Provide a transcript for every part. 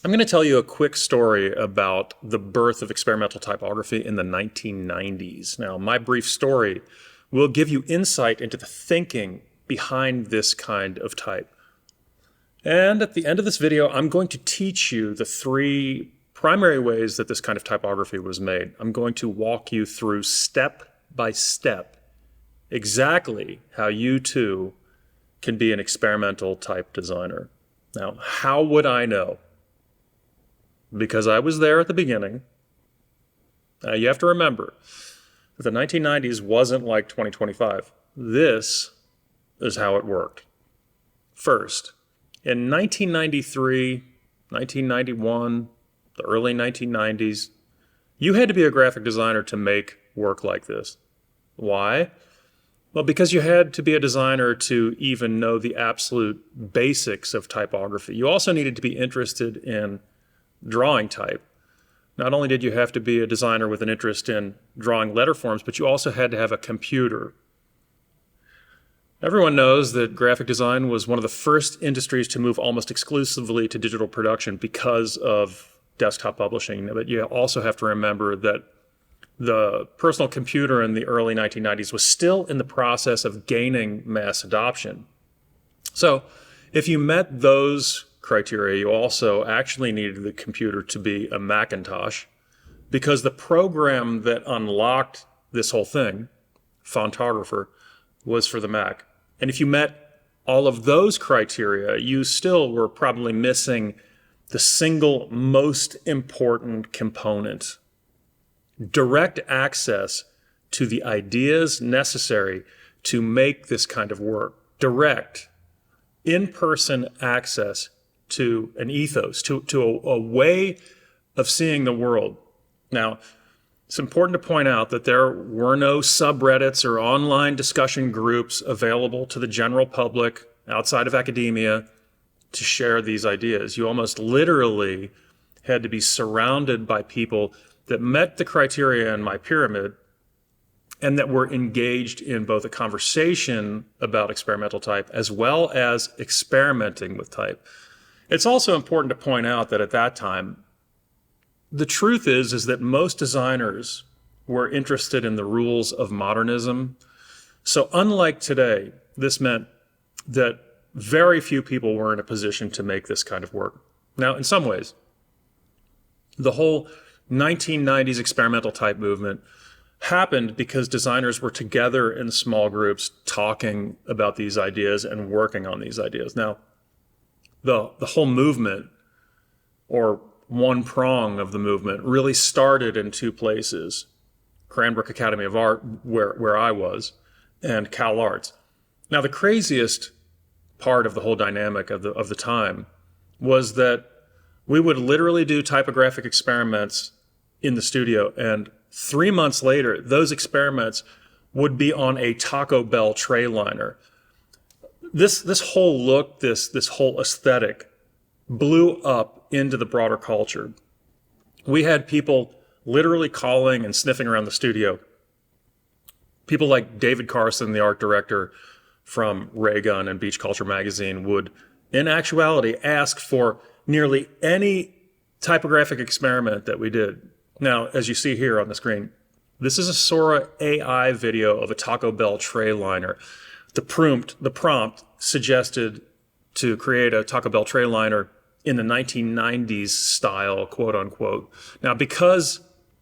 I'm going to tell you a quick story about the birth of experimental typography in the 1990s. Now, my brief story will give you insight into the thinking behind this kind of type. And at the end of this video, I'm going to teach you the three primary ways that this kind of typography was made. I'm going to walk you through step by step exactly how you too can be an experimental type designer. Now, how would I know? Because I was there at the beginning. You have to remember that the 1990s wasn't like 2025. This is how it worked. First, in 1993, 1991, the early 1990s, you had to be a graphic designer to make work like this. Why? Well, because you had to be a designer to even know the absolute basics of typography. You also needed to be interested in drawing type. Not only did you have to be a designer with an interest in drawing letter forms, but you also had to have a computer. Everyone knows that graphic design was one of the first industries to move almost exclusively to digital production because of desktop publishing. But you also have to remember that the personal computer in the early 1990s was still in the process of gaining mass adoption. So if you met those criteria, you also actually needed the computer to be a Macintosh, because the program that unlocked this whole thing, Fontographer, was for the Mac. And if you met all of those criteria, you still were probably missing the single most important component: direct access to the ideas necessary to make this kind of work. Direct, in-person access to an ethos, to a way of seeing the world. Now, it's important to point out that there were no subreddits or online discussion groups available to the general public outside of academia to share these ideas. You almost literally had to be surrounded by people that met the criteria in my pyramid and that were engaged in both a conversation about experimental type as well as experimenting with type. It's also important to point out that at that time, the truth is that most designers were interested in the rules of modernism. So unlike today, this meant that very few people were in a position to make this kind of work. Now, in some ways, the whole 1990s experimental type movement happened because designers were together in small groups talking about these ideas and working on these ideas. Now, the whole movement, or one prong of the movement, really started in two places: Cranbrook Academy of Art, where I was, and Cal Arts. Now, the craziest part of the whole dynamic of the time was that we would literally do typographic experiments in the studio, and 3 months later, those experiments would be on a Taco Bell tray liner. This whole look, this whole aesthetic blew up into the broader culture. We had people literally calling and sniffing around the studio. People like David Carson, the art director from Ray Gun and Beach Culture magazine, would, in actuality, ask for nearly any typographic experiment that we did. Now, as you see here on the screen, this is a Sora AI video of a Taco Bell tray liner. The prompt suggested to create a Taco Bell tray liner in the 1990s style, quote unquote. Now, because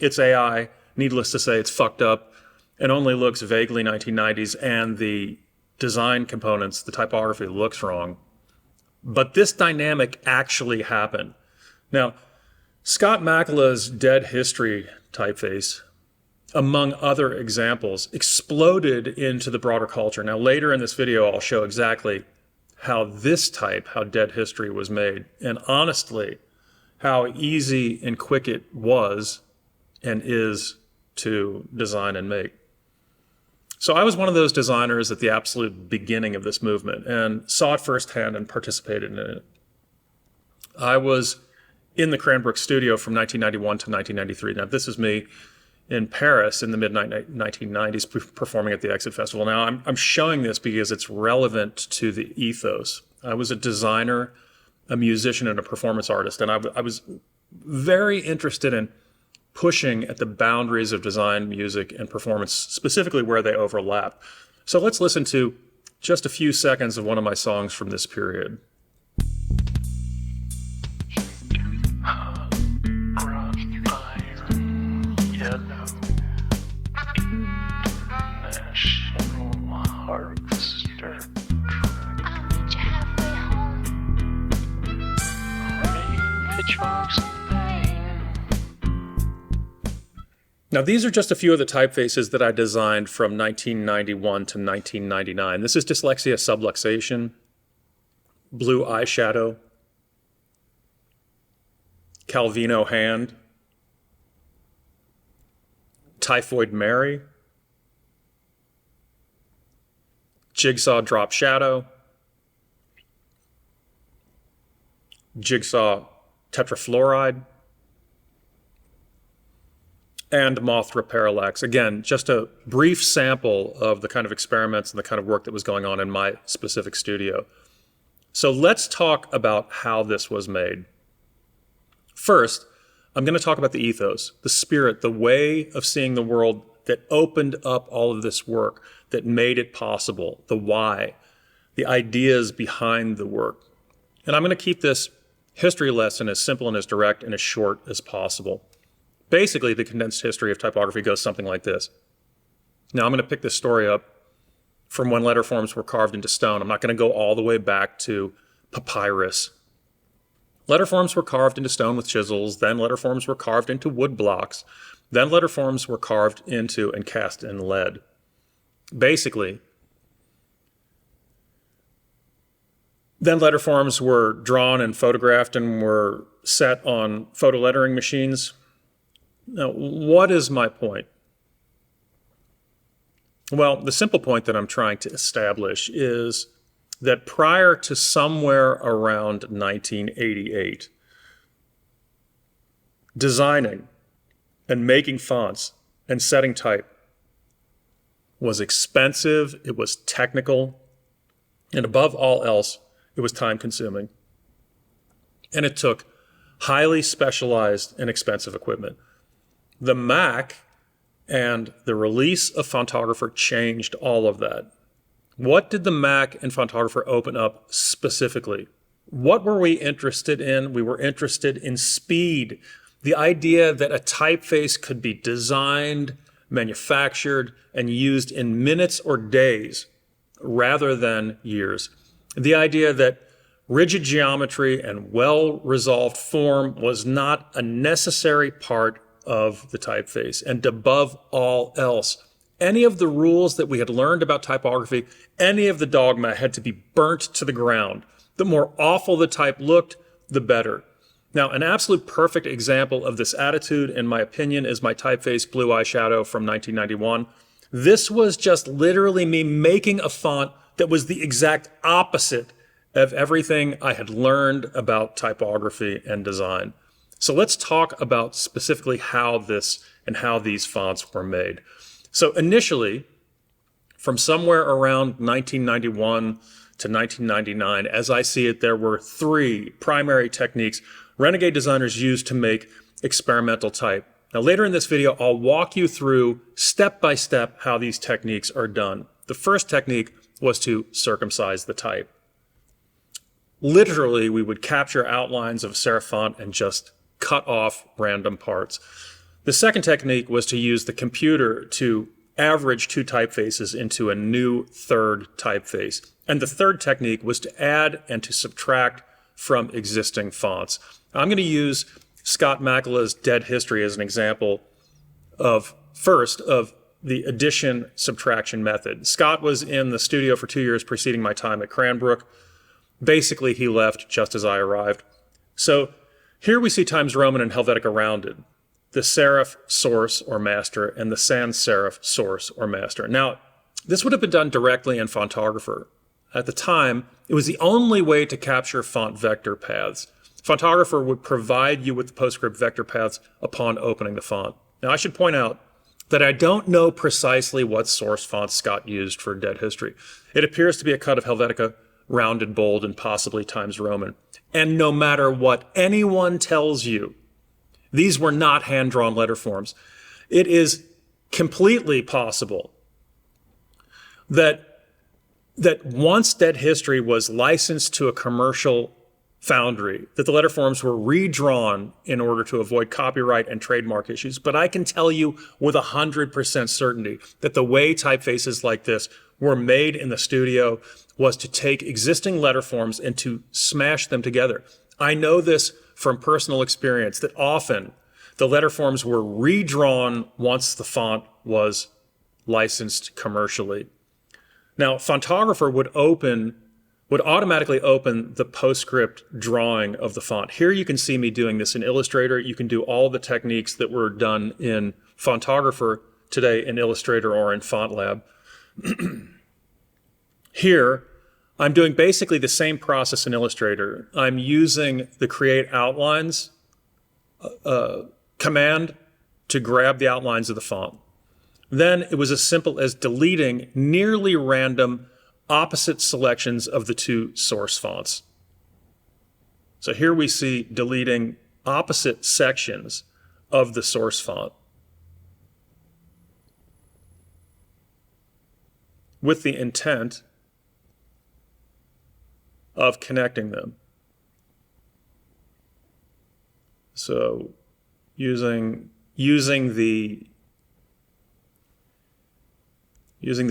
it's AI, needless to say, it's fucked up and only looks vaguely 1990s, and the design components, the typography, looks wrong. But this dynamic actually happened. Now, Scott Mackala's Dead History typeface, among other examples, exploded into the broader culture. Now, later in this video, I'll show exactly how this type, how Dead History was made, and honestly, how easy and quick it was and is to design and make. So I was one of those designers at the absolute beginning of this movement and saw it firsthand and participated in it. I was in the Cranbrook studio from 1991 to 1993. Now, this is me in Paris in the mid-1990s performing at the Exit Festival. Now, I'm showing this because it's relevant to the ethos. I was a designer a musician and a performance artist, and I was very interested in pushing at the boundaries of design, music, and performance, specifically where they overlap. So let's listen to just a few seconds of one of my songs from this period. Now, these are just a few of the typefaces that I designed from 1991 to 1999. This is dyslexia subluxation, blue eyeshadow, Calvino hand, Typhoid Mary, Jigsaw drop shadow, Jigsaw tetrafluoride, and Mothra parallax. Again, just a brief sample of the kind of experiments and the kind of work that was going on in my specific studio. So let's talk about how this was made. First, I'm going to talk about the ethos, the spirit, the way of seeing the world that opened up all of this work, that made it possible, the why, the ideas behind the work. And I'm going to keep this history lesson as simple and as direct and as short as possible. Basically, the condensed history of typography goes something like this. Now, I'm going to pick this story up from when letter forms were carved into stone. I'm not going to go all the way back to papyrus. Letter forms were carved into stone with chisels. Then letter forms were carved into wood blocks. Then letter forms were carved into and cast in lead. Basically, then letter forms were drawn and photographed and were set on photo lettering machines. Now, what is my point? Well, the simple point that I'm trying to establish is that prior to somewhere around 1988, designing and making fonts and setting type was expensive, it was technical, and above all else, it was time-consuming. And it took highly specialized and expensive equipment. The Mac and the release of Fontographer changed all of that. What did the Mac and Fontographer open up specifically? What were we interested in? We were interested in speed. The idea that a typeface could be designed, manufactured, and used in minutes or days rather than years. The idea that rigid geometry and well-resolved form was not a necessary part of the typeface. And above all else, any of the rules that we had learned about typography, any of the dogma had to be burnt to the ground. The more awful the type looked, the better. Now, an absolute perfect example of this attitude, in my opinion, is my typeface blue eyeshadow from 1991. This was just literally me making a font that was the exact opposite of everything I had learned about typography and design. So let's talk about specifically how this and how these fonts were made. So initially, from somewhere around 1991 to 1999, as I see it, there were three primary techniques renegade designers used to make experimental type. Now later in this video, I'll walk you through step by step how these techniques are done. The first technique was to circumcise the type. Literally, we would capture outlines of a serif font and just cut off random parts. The second technique was to use the computer to average two typefaces into a new third typeface. And the third technique was to add and to subtract from existing fonts. I'm going to use Scott Makala's Dead History as an example of the addition subtraction method. Scott was in the studio for 2 years preceding my time at Cranbrook. Basically, he left just as I arrived. So here we see Times Roman and Helvetica rounded, the serif source or master and the sans serif source or master. Now, this would have been done directly in Fontographer. At the time, it was the only way to capture font vector paths. Fontographer would provide you with the PostScript vector paths upon opening the font. Now, I should point out that I don't know precisely what source font Scott used for Dead History. It appears to be a cut of Helvetica rounded bold and possibly Times Roman. And no matter what anyone tells you, these were not hand-drawn letter forms. It is completely possible that once Dead History was licensed to a commercial foundry, that the letter forms were redrawn in order to avoid copyright and trademark issues. But I can tell you with 100% certainty that the way typefaces like this were made in the studio was to take existing letter forms and to smash them together. I know this from personal experience that often the letter forms were redrawn once the font was licensed commercially. Now, Fontographer would automatically open the PostScript drawing of the font. Here you can see me doing this in Illustrator. You can do all the techniques that were done in Fontographer today in Illustrator or in FontLab. Here, I'm doing basically the same process in Illustrator. I'm using the Create Outlines command to grab the outlines of the font. Then it was as simple as deleting nearly random opposite selections of the two source fonts. So here we see deleting opposite sections of the source font with the intent of connecting them. So using the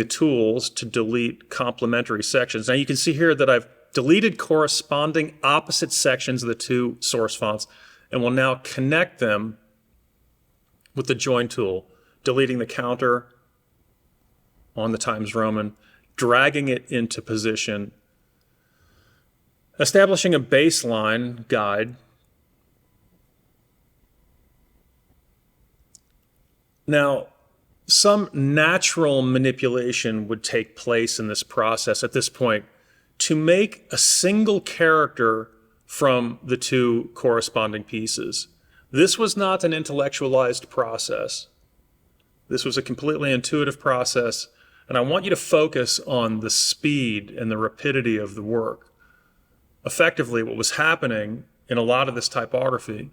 tools to delete complementary sections. Now you can see here that I've deleted corresponding opposite sections of the two source fonts and will now connect them with the join tool, deleting the counter on the Times Roman, dragging it into position, establishing a baseline guide. Now, some natural manipulation would take place in this process at this point to make a single character from the two corresponding pieces. This was not an intellectualized process. This was a completely intuitive process, and I want you to focus on the speed and the rapidity of the work. Effectively, what was happening in a lot of this typography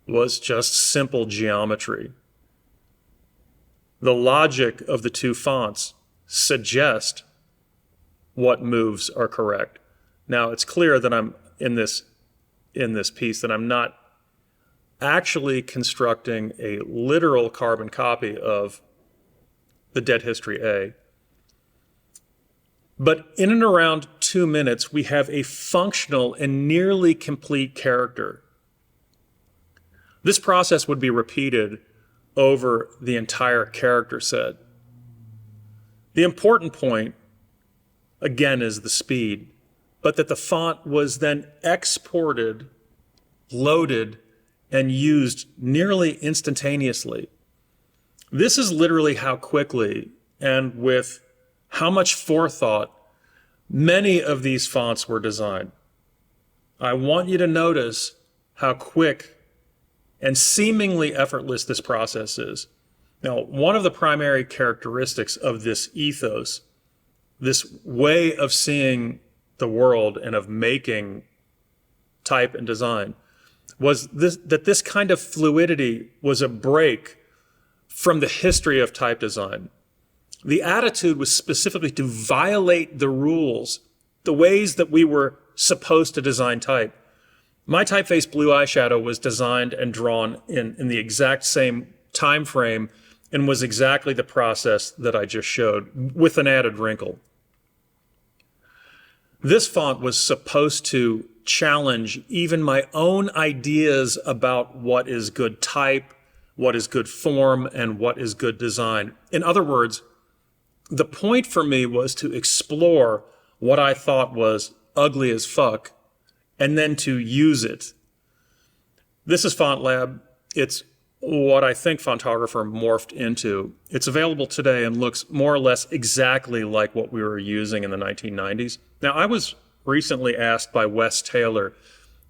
was just simple geometry. The logic of the two fonts suggest what moves are correct. Now, it's clear that I'm in this piece that I'm not actually constructing a literal carbon copy of the Dead History A. But in and around 2 minutes, we have a functional and nearly complete character. This process would be repeated over the entire character set. The important point, again, is the speed, but that the font was then exported, loaded, and used nearly instantaneously. This is literally how quickly and with how much forethought many of these fonts were designed. I want you to notice how quick and seemingly effortless this process is. Now, one of the primary characteristics of this ethos, this way of seeing the world and of making type and design, was that this kind of fluidity was a break from the history of type design. The attitude was specifically to violate the rules, the ways that we were supposed to design type. My typeface Blue Eyeshadow was designed and drawn in the exact same time frame and was exactly the process that I just showed, with an added wrinkle. This font was supposed to challenge even my own ideas about what is good type, what is good form, and what is good design. In other words, the point for me was to explore what I thought was ugly as fuck and then to use it. This is FontLab. It's what I think Fontographer morphed into. It's available today and looks more or less exactly like what we were using in the 1990s. Now, I was recently asked by Wes Taylor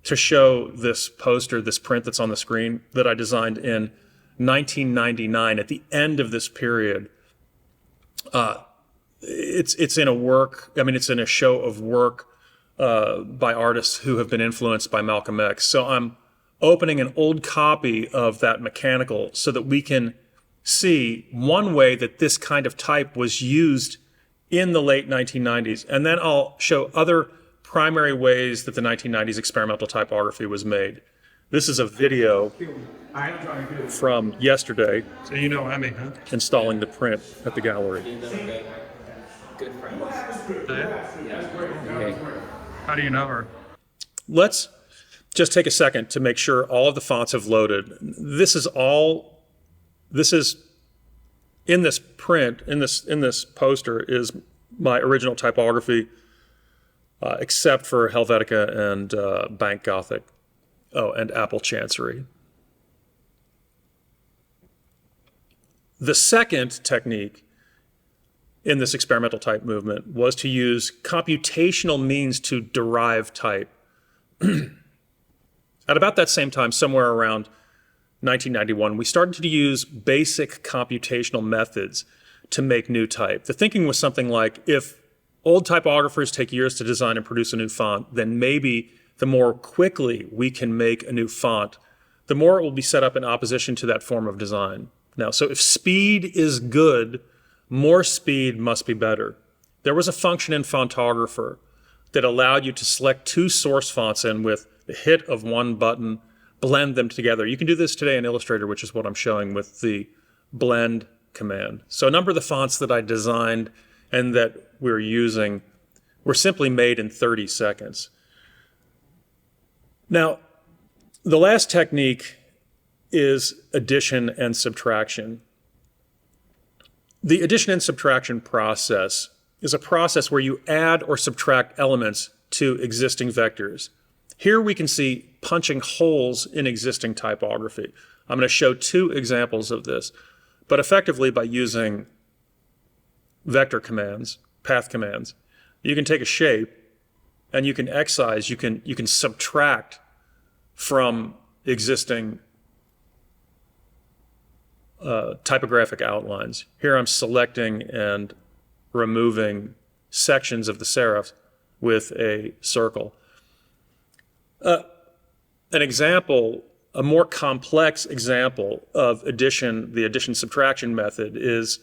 to show this poster, this print that's on the screen, that I designed in 1999 at the end of this period. It's in a work, it's in a show of work by artists who have been influenced by Malcolm X. So I'm opening an old copy of that mechanical so that we can see one way that this kind of type was used in the late 1990s. And then I'll show other primary ways that the 1990s experimental typography was made. This is a video from yesterday. So you know Emmy, huh? Installing the print at the gallery. Good friend. Okay. How do you know her? Let's just take a second to make sure all of the fonts have loaded. This is in this print, in this poster is my original typography, except for Helvetica and Bank Gothic. Oh, and Apple Chancery. The second technique in this experimental type movement was to use computational means to derive type. At about that same time, somewhere around 1991, we started to use basic computational methods to make new type. The thinking was something like, if old typographers take years to design and produce a new font, then maybe the more quickly we can make a new font, the more it will be set up in opposition to that form of design. Now, so if speed is good, more speed must be better. There was a function in Fontographer that allowed you to select two source fonts and with the hit of one button, blend them together. You can do this today in Illustrator, which is what I'm showing with the blend command. So a number of the fonts that I designed and that we're using were simply made in 30 seconds. Now, the last technique is addition and subtraction. The addition and subtraction process is a process where you add or subtract elements to existing vectors. Here we can see punching holes in existing typography. I'm going to show two examples of this, but effectively by using vector commands, path commands, you can take a shape and you can excise, you can subtract from existing typographic outlines. Here I'm selecting and removing sections of the serifs with a circle. An example, a more complex example of addition, the addition subtraction method, is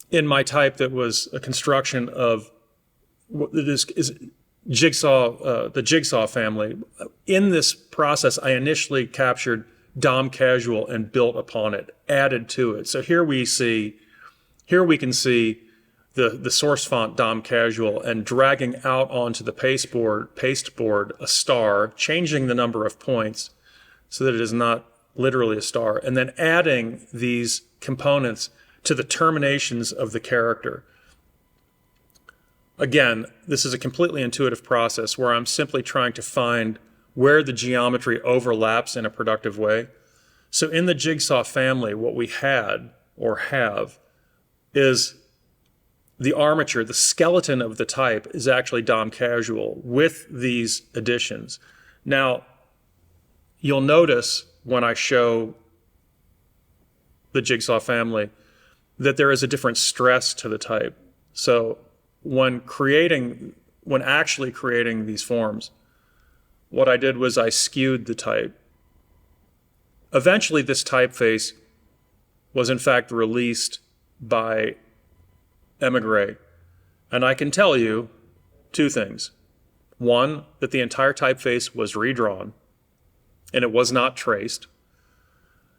in my type that was a construction of what is jigsaw, the jigsaw family. In this process, I initially captured Dom Casual and built upon it, added to it. So here we can see the source font Dom Casual and dragging out onto the pasteboard a star, changing the number of points so that it is not literally a star, and then adding these components to the terminations of the character. Again, this is a completely intuitive process where I'm simply trying to find where the geometry overlaps in a productive way. So in the jigsaw family, what we had or have is the armature, the skeleton of the type is actually Dom Casual with these additions. Now, you'll notice when I show the jigsaw family that there is a different stress to the type. So when actually creating these forms, what I did was I skewed the type. Eventually, this typeface was in fact released by Emigre. And I can tell you two things. One, that the entire typeface was redrawn and it was not traced.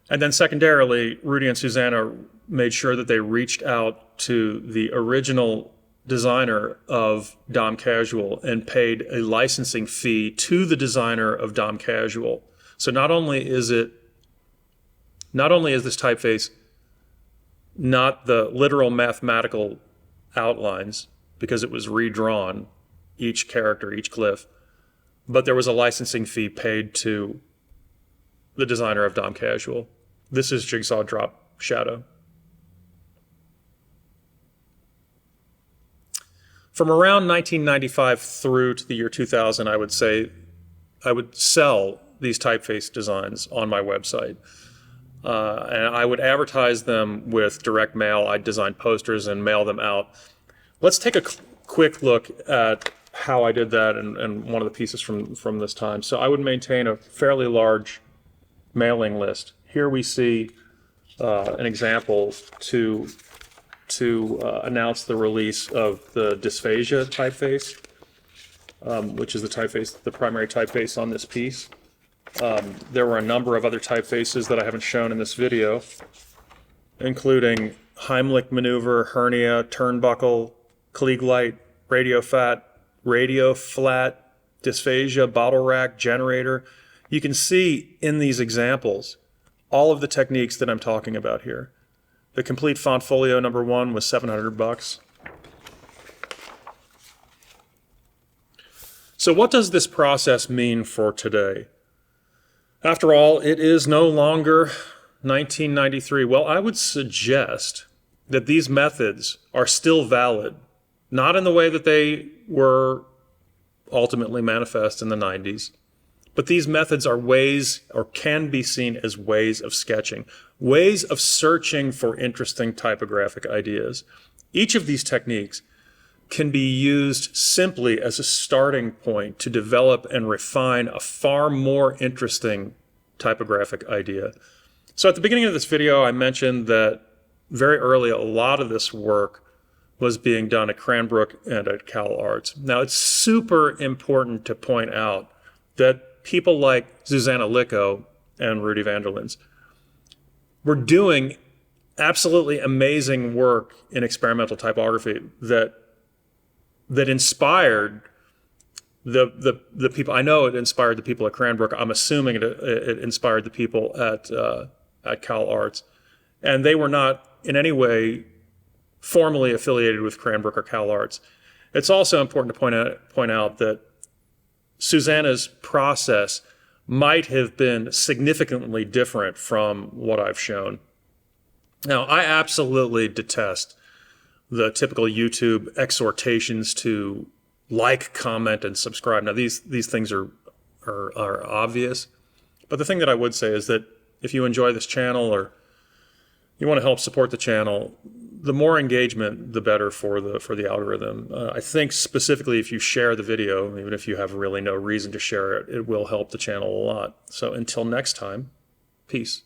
And then secondarily, Rudy and Susanna made sure that they reached out to the original designer of Dom Casual and paid a licensing fee to the designer of Dom Casual. So not only is this typeface not the literal mathematical outlines, because it was redrawn, each character, each glyph, but there was a licensing fee paid to the designer of Dom Casual. This is Jigsaw Drop Shadow. From around 1995 through to the year 2000, I would say I would sell these typeface designs on my website. And I would advertise them with direct mail. I'd design posters and mail them out. Let's take a quick look at how I did that and one of the pieces from this time. So I would maintain a fairly large mailing list. Here we see an example to announce the release of the dysphagia typeface, which is the typeface, the primary typeface on this piece. There were a number of other typefaces that I haven't shown in this video, including Heimlich maneuver, hernia, turnbuckle, Klieg-Light, radio flat, dysphagia, bottle rack, generator. You can see in these examples all of the techniques that I'm talking about here. The complete font folio number 1 was $700. So what does this process mean for today? After all, it is no longer 1993. Well, I would suggest that these methods are still valid, not in the way that they were ultimately manifest in the 90s, but these methods are ways, or can be seen as ways of sketching, ways of searching for interesting typographic ideas. Each of these techniques can be used simply as a starting point to develop and refine a far more interesting typographic idea. So at the beginning of this video, I mentioned that very early, a lot of this work was being done at Cranbrook and at Cal Arts. Now, it's super important to point out that people like Susanna Licco and Rudy Vanderlins were doing absolutely amazing work in experimental typography that inspired the people. I know it inspired the people at Cranbrook. I'm assuming it inspired the people at Cal Arts. And they were not in any way formally affiliated with Cranbrook or Cal Arts. It's also important to point out that Susanna's process might have been significantly different from what I've shown. Now, I absolutely detest the typical YouTube exhortations to like, comment, and subscribe. Now, these things are obvious, but the thing that I would say is that if you enjoy this channel or you want to help support the channel, the more engagement, the better for the algorithm. I think specifically if you share the video, even if you have really no reason to share it, it will help the channel a lot. So until next time, peace.